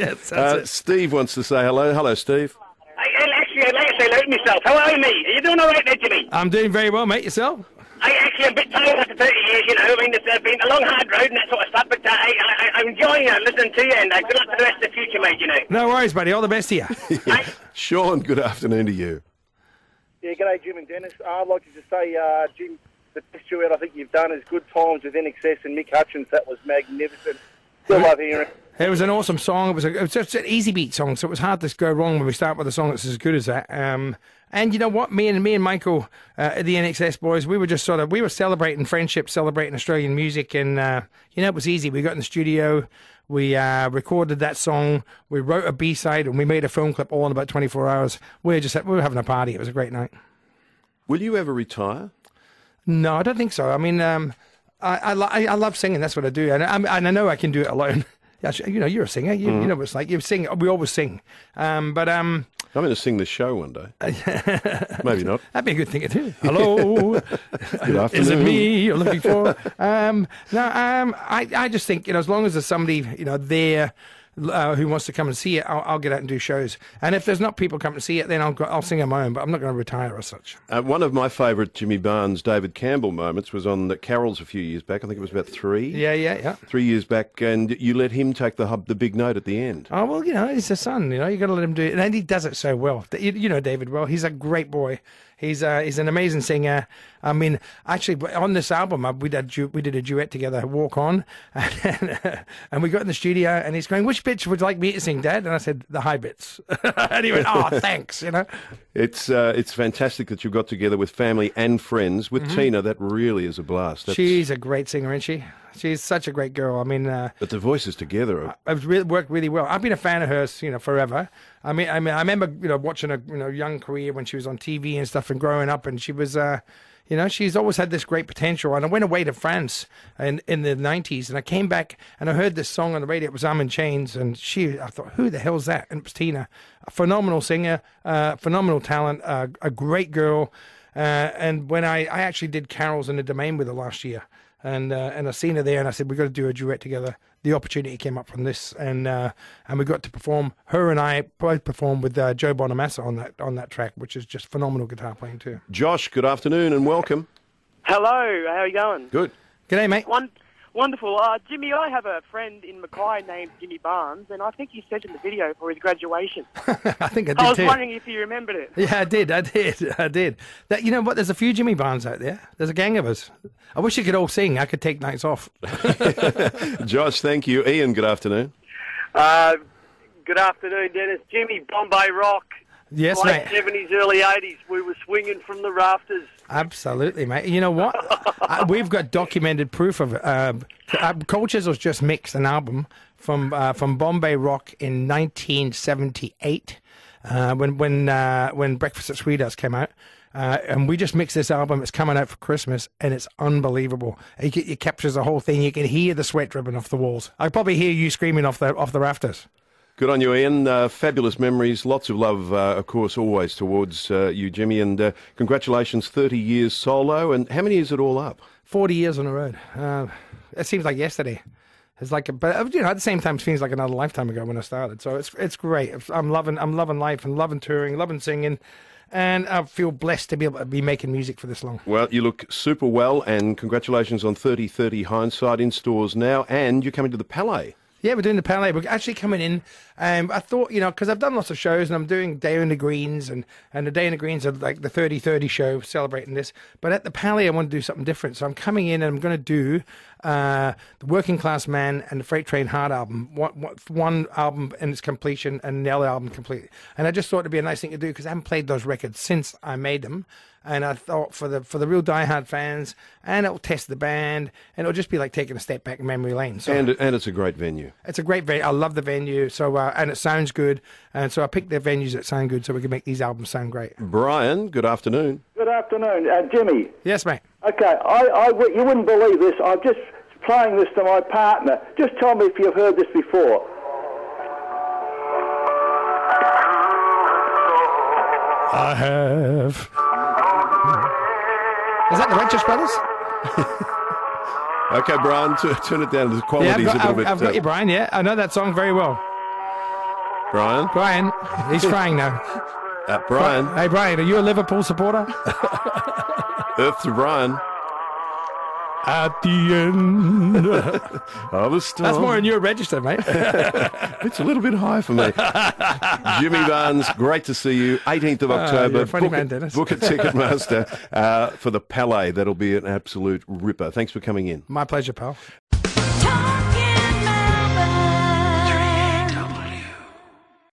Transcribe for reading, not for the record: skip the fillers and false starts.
Yes, that's it. Steve wants to say hello. Hello, Steve. I'd like to say hello to myself. How are you, mate? Are you doing all right there, Jimmy? I'm doing very well, mate. Yourself? I'm a bit tired after 30 years, you know. I mean, it's been a long, hard road and that sort of stuff, but I'm enjoying listening to you, and good luck for the rest of the future, mate, you know. No worries, buddy. All the best to you. Yeah. Sean, good afternoon to you. Yeah, g'day, Jim and Dennis. I'd like to just say, Jim, the best duet I think you've done is Good Times with NXS and Mick Hutchins. That was magnificent. Still love hearing it. It was an awesome song. It was just an easy beat song, so it was hard to go wrong when we start with a song that's as good as that. And you know what? Me and Michael, the NXS boys, we were celebrating friendship, celebrating Australian music, and it was easy. We got in the studio, we recorded that song, we wrote a B-side, and we made a film clip all in about 24 hours. We were having a party. It was a great night. Will you ever retire? No, I don't think so. I mean, I love singing. That's what I do, and I know I can do it alone. Yeah, you're a singer. You know what it's like. You sing. We always sing. I'm going to sing the show one day. Maybe not. That'd be a good thing to do. Hello. Good afternoon. Is it me you're looking for? I just think, as long as there's somebody, there who wants to come and see it, I'll get out and do shows. And if there's not people coming to see it, then I'll sing on my own, but I'm not going to retire as such. One of my favourite Jimmy Barnes, David Campbell moments was on the Carols a few years back. I think it was about 3. Yeah. 3 years back, and you let him take the big note at the end. Oh, well, he's a son, you got to let him do it. And he does it so well. You know David well. He's a great boy. He's an amazing singer. I mean, actually, on this album, we did a duet together, Walk On, and we got in the studio, and he's going, "Which bits would you like me to sing, Dad?" And I said, "The high bits." And he went, "Oh, thanks." It's fantastic that you got together with family and friends. With Tina, that really is a blast. She's a great singer, isn't she? She's such a great girl. I mean, but the voices together have worked really well. I've been a fan of hers, forever. I mean, I remember, watching her, young career when she was on TV and stuff, and growing up, and she was, she's always had this great potential. And I went away to France in the 90s, and I came back and I heard this song on the radio. It was "I'm in Chains," and I thought, who the hell's that? And it was Tina, a phenomenal singer, phenomenal talent, a great girl. And when I actually did Carols in the Domain with her last year. And I seen her there, and I said, "We've got to do a duet together." The opportunity came up from this, and we got to perform. Her and I both performed with Joe Bonamassa on that track, which is just phenomenal guitar playing too. Josh, good afternoon and welcome. Hello, how are you going? Good. G'day, mate. Wonderful. Jimmy, I have a friend in Mackay named Jimmy Barnes, and I think he sent him the video for his graduation. I think I did I was too. wondering if you remembered it. Yeah, I did. That, you know what? There's a few Jimmy Barnes out there. There's a gang of us. I wish you could all sing. I could take nights off. Josh, thank you. Ian, good afternoon. Good afternoon, Dennis. Jimmy, Bombay Rock. Yes, late mate. 70s, early 80s. We were swinging from the rafters. Absolutely, mate. You know what? We've got documented proof of it. Cold Chisel's just mixed an album from Bombay Rock in 1978 when Breakfast at Sweethouse came out. And we just mixed this album. It's coming out for Christmas, and it's unbelievable. It captures the whole thing. You can hear the sweat dripping off the walls. I probably hear you screaming off the rafters. Good on you, Ian. Fabulous memories. Lots of love, of course, always towards you, Jimmy. And congratulations, 30 years solo. And how many is it all up? 40 years on the road. It seems like yesterday. It's like, but at the same time, it seems like another lifetime ago when I started. So it's great. I'm loving life and loving touring, loving singing. And I feel blessed to be able to be making music for this long. Well, you look super well, and congratulations on 30/30 Hindsight in stores now. And you're coming to the Palais. Yeah, we're doing the Palais. We're actually coming in. I thought, because I've done lots of shows, and I'm doing Day in the Greens, and the Day in the Greens are like the 30/30 show celebrating this. But at the Palais, I want to do something different. So I'm coming in, and I'm going to do the Working Class Man and the Freight Train Hard album. One album in its completion, and the other album complete. And I just thought it'd be a nice thing to do, because I haven't played those records since I made them. And I thought for the real diehard fans, and it'll test the band, and it'll just be like taking a step back in memory lane. So, and it's a great venue. It's a great venue. I love the venue. So and it sounds good. And so I picked the venues that sound good, so we can make these albums sound great. Brian, good afternoon. Good afternoon. Jimmy. Yes, mate. Okay, you wouldn't believe this. I'm just playing this to my partner. Just tell me if you've heard this before. I have. Is that the Righteous Brothers? Okay, Brian, turn it down. The quality's a little bit... I've got you, Brian, yeah. I know that song very well. Brian? Brian, he's crying now. Brian? Hey, Brian, are you a Liverpool supporter? Earth to Brian. At the end. Of a storm. That's more in your register, mate. It's a little bit high for me. Jimmy Barnes, great to see you. 18th of October. You're a funny man, Dennis. Book a Ticketmaster for the Palais. That'll be an absolute ripper. Thanks for coming in. My pleasure, pal.